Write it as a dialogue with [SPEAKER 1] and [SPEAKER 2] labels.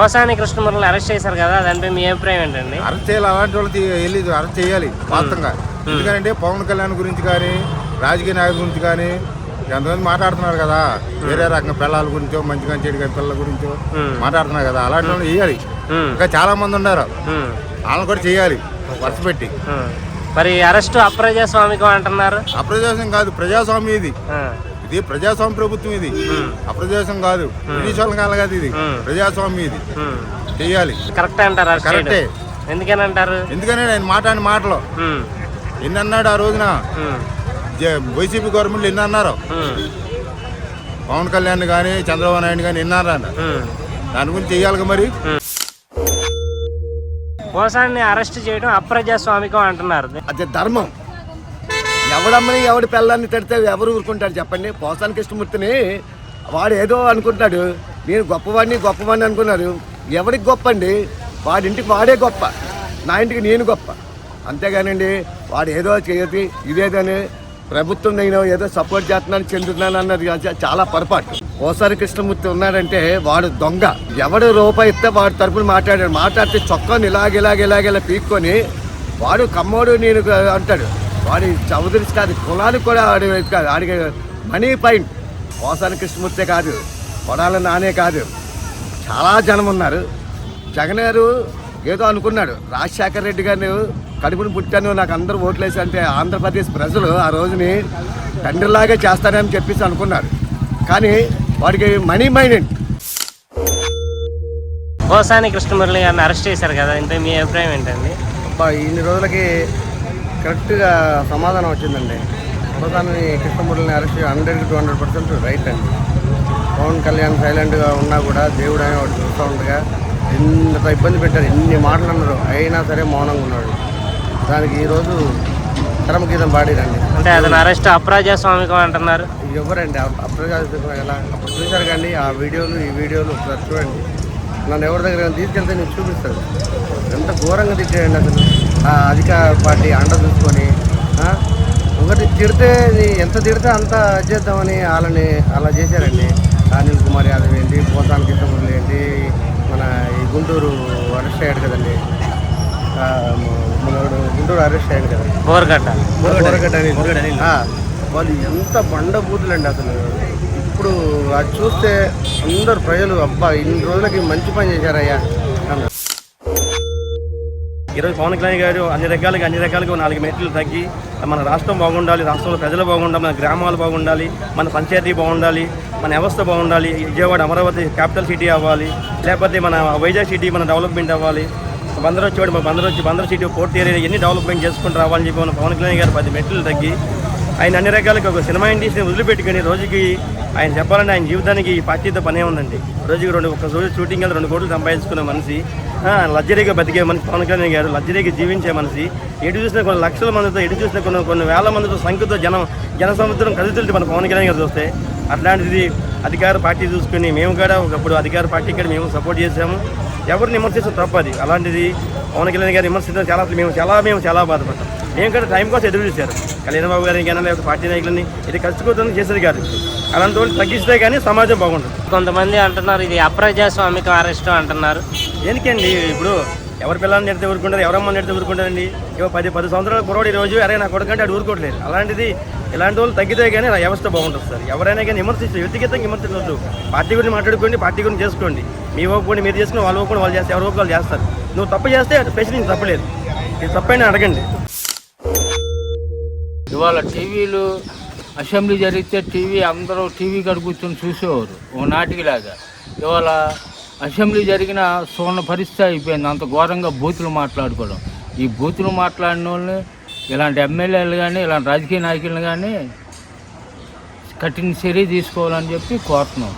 [SPEAKER 1] Posani కృష్ణమురళిని arrest చేశారు కదా, దానిపై మీ అభిప్రాయం ఏంటండి?
[SPEAKER 2] అరెస్ట్ చేయాలి, అలాంటి వాళ్ళకి వెళ్ళి అరెస్ట్ చేయాలి వాస్తవంగా. ఎందుకంటే పవన్ కళ్యాణ్ గురించి కానీ రాజకీయ నాయకుల గురించి కానీ ఎంతమంది మాట్లాడుతున్నారు కదా, వేరే రకంగా పిల్లల గురించో మంచిగా చెడుగా పిల్లల గురించో మాట్లాడుతున్నారు కదా, అలాంటి వాళ్ళు చేయాలి. ఇంకా చాలా మంది ఉన్నారు, వాళ్ళని కూడా చేయాలి వరుస పెట్టి.
[SPEAKER 1] మరి అరెస్ట్ అప్రజాస్వామికం అంటున్నారు.
[SPEAKER 2] అప్రజాస్వామ్యం కాదు, ప్రజాస్వామ్యం ఇది. ఇది ప్రజాస్వామ్య ప్రభుత్వం, ఇది అప్రజాస్వామ్యం కాదు. బ్రిటిష్ కాదు కాదు, ఇది ప్రజాస్వామ్యం, ఇది చెయ్యాలి.
[SPEAKER 1] కరెక్ట్ అంటారు?
[SPEAKER 2] కరెక్టే.
[SPEAKER 1] ఎందుకని అంటారు?
[SPEAKER 2] ఎందుకని ఆయన మాట్లాడిన మాటలు ఎన్ని అన్నాడు ఆ రోజున, వైసీపీ గవర్నమెంట్ ఎన్ని అన్నారు, పవన్ కళ్యాణ్ కానీ చంద్రబాబు నాయుడు కానీ ఎన్నారు అన్న, దాని గురించి చెయ్యాలి. మరి
[SPEAKER 1] పోసాన్ని అరెస్ట్ చేయడం అప్రజాస్వామికం అంటున్నారు.
[SPEAKER 3] అదే ధర్మం. ఎవడమ్మని ఎవడి పిల్లల్ని తిడితే ఎవరు ఊరుకుంటాడు చెప్పండి? పోసాని కృష్ణమూర్తిని వాడు ఏదో అనుకుంటాడు, నేను గొప్పవాడిని అనుకున్నాడు. ఎవరికి గొప్ప అండి? వాడి ఇంటికి వాడే గొప్ప, నా ఇంటికి నేను గొప్ప. అంతేగానండి వాడు ఏదో చేయదు ఇదేదని ప్రభుత్వం నేను ఏదో సపోర్ట్ చేస్తున్నాను చెందుతున్నాను అన్నది చాలా పొరపాటు. పోసాని కృష్ణమూర్తి ఉన్నాడంటే వాడు దొంగ. ఎవడు రూపాయి ఇస్తే వాడి తరపున మాట్లాడితే చొక్కాని ఇలాగ పీక్కొని వాడు కమ్మోడు నేను అంటాడు. వాడి చౌదరిస్ కాదు, కులానికి కూడా ఆడి కాదు, ఆడికి మనీ పాయింట్. పోసాని కృష్ణమూర్తే కాదు, కొడాల నానే కాదు, చాలా జనం ఉన్నారు. జగన్ గారు ఏదో అనుకున్నాడు, రాజశేఖర రెడ్డి గారిని కడుపుని పుట్టాను నాకు అందరూ ఓట్లేసి అంటే ఆంధ్రప్రదేశ్ ప్రజలు ఆ రోజుని తండ్రిలాగే చేస్తారని చెప్పేసి అనుకున్నారు. కానీ వాడికి మనీ మైండెడ్.
[SPEAKER 1] పోసాని కృష్ణమురళి గారిని అరెస్ట్ చేశారు కదా, ఇంత మీ అభిప్రాయం ఏంటండి?
[SPEAKER 3] ఇన్ని రోజులకి కరెక్ట్గా సమాధానం వచ్చిందండి. పోసాని కృష్ణమురళిని అరెస్ట్ 100-200% రైట్ అండి. పవన్ కళ్యాణ్ సైలెంట్గా ఉన్నా కూడా దేవుడు అయినా వాడు చూస్తూ ఉండగా ఎంత ఇబ్బంది పెట్టారు, ఎన్ని మాటలు అన్నారు, అయినా సరే మౌనంగా ఉన్నాడు. దానికి ఈరోజు చరమగీతం పాడిరండి.
[SPEAKER 1] అంటే అతను అరెస్ట్ అప్రజాస్వామికం అంటున్నారు.
[SPEAKER 3] ఎవరండి అప్రజాస్వామికం? ఎలా అప్పుడు చూశారు కానీ ఆ వీడియోలు ఈ వీడియోలు ఒకసారి చూడండి. నన్ను ఎవరి దగ్గర తీసుకెళ్తే నేను చూపిస్తాను. ఎంత ఘోరంగా తిట్టాడండి అసలు. ఆ అధికార పార్టీ అండ చూసుకొని ఒకటి తిడితే ఎంత తిడితే అంత చేద్దామని వాళ్ళని అలా చేశారండి. అనిల్ కుమార్ యాదవ్ ఏంటి, పోసాని కృష్ణమురళి ఏంటి, మన ఈ గుంటూరు అరెస్ట్ అయ్యాడు కదండి, గుంటూరు అరెస్ట్ అయ్యాడు కదా, బోరగడ్డ వాళ్ళు ఎంత బండబూతులండి అసలు. ఇప్పుడు అది చూస్తే అందరు ప్రజలు అబ్బా ఇన్ని రోజులకి మంచి పని చేశారయ్యా.
[SPEAKER 4] ఈరోజు పవన్ కళ్యాణ్ గారు అన్ని రకాలుగా 4 మెట్లు తగ్గి మన రాష్ట్రం బాగుండాలి, రాష్ట్రంలో ప్రజలు బాగుండాలి, మన గ్రామాలు బాగుండాలి, మన పంచాయతీ బాగుండాలి, మన వ్యవస్థ బాగుండాలి, విజయవాడ అమరావతి క్యాపిటల్ సిటీ అవ్వాలి, లేకపోతే మన వైజాగ్ సిటీ మన డెవలప్మెంట్ అవ్వాలి, బందర్ సిటీ పోర్ట్ ఏరియా ఎన్ని డెవలప్మెంట్ చేసుకుంటూ రావాలని చెప్పి మన పవన్ కళ్యాణ్ గారు 10 మెట్లు తగ్గి ఆయన అన్ని రకాలుగా ఒక సినిమా ఇండస్ట్రీని వదిలిపెట్టుకుని రోజుకి ఆయన చెప్పాలంటే ఆయన జీవితానికి ఈ పార్టీతో పనే ఉందండి. రోజుకి ఒక రోజు షూటింగ్ వెళ్తే 2 కోట్లు సంపాదించుకునే మనిషి, లగ్జరీగా బతికే మనిషి పవన్ కళ్యాణ్ గారు, లగ్జరీగా జీవించే మనిషి. ఎటు చూసిన కొన్ని లక్షల మందితో, ఎటు చూసిన కొన్ని వేల మందితో సంఖ్యతో జన సముద్రం కదులుతుంది మన పవన్ కళ్యాణ్ గారు చూస్తే. అట్లాంటిది అధికార పార్టీ చూసుకుని మేము కూడా ఒకప్పుడు అధికార పార్టీకి కూడా మేము సపోర్ట్ చేసాము. ఎవరిని విమర్శించడం తప్పది. అలాంటిది పవన్ కళ్యాణ్ గారు విమర్శించడం మేము చాలా బాధపడ్డాం. మేము కూడా టైం కోసం ఎదురు చూశారు. కళ్యాణ్ బాబు గారిని కానీ లేకపోతే పార్టీ నాయకులని ఇది ఖర్చుకోవడం చేసేది కాదు. అలాంటి వాళ్ళు తగ్గిస్తే కానీ సమాజం బాగుంటుంది.
[SPEAKER 1] కొంతమంది అంటున్నారు ఇది అప్రజాస్వామికం అరెస్ట్ అంటున్నారు.
[SPEAKER 4] దేనికండి? ఇప్పుడు ఎవరి పిల్లల్ని నెడితే ఊరుకుంటారు, ఎవరమ్మని నెడితే ఊరుకుంటారండి? ఇవ్వ 10 సంవత్సరాల కురవాడు ఈ రోజు అరే నా కొడుకంటే అటు ఊరుకోవట్లేదు. అలాంటిది ఇలాంటి వాళ్ళు తగ్గితే కానీ వ్యవస్థ బాగుంటుంది సార్. ఎవరైనా కానీ విమర్శించు, వ్యక్తిగతంగా విమర్శించవద్దు. పార్టీ గురించి మాట్లాడుకోండి, పార్టీ గురించి చేసుకోండి. మీ ఒప్పుకోండి మీరు చేసుకుని వాళ్ళు ఒప్పుకొని వాళ్ళు చేస్తే ఎవరు ఒప్పుకోవాలి చేస్తారు. నువ్వు తప్పు చేస్తే స్పెషల్ నీకు తప్పలేదు, ఇది తప్పైనా అడగండి.
[SPEAKER 5] ఇవాళ టీవీలు అసెంబ్లీ జరిగితే అందరూ టీవీ కాడ కూర్చొని చూసేవారు ఓ నాటికిలాగా. ఇవాళ అసెంబ్లీ జరిగిన చూడని పరిస్థితి అయిపోయింది. అంత ఘోరంగా బూతులు మాట్లాడుకోవడం. ఈ బూతులు మాట్లాడిన వాళ్ళని ఇలాంటి ఎమ్మెల్యేలు కానీ ఇలాంటి రాజకీయ నాయకులను కానీ కఠిన చర్య తీసుకోవాలని చెప్పి కోరుతున్నాం.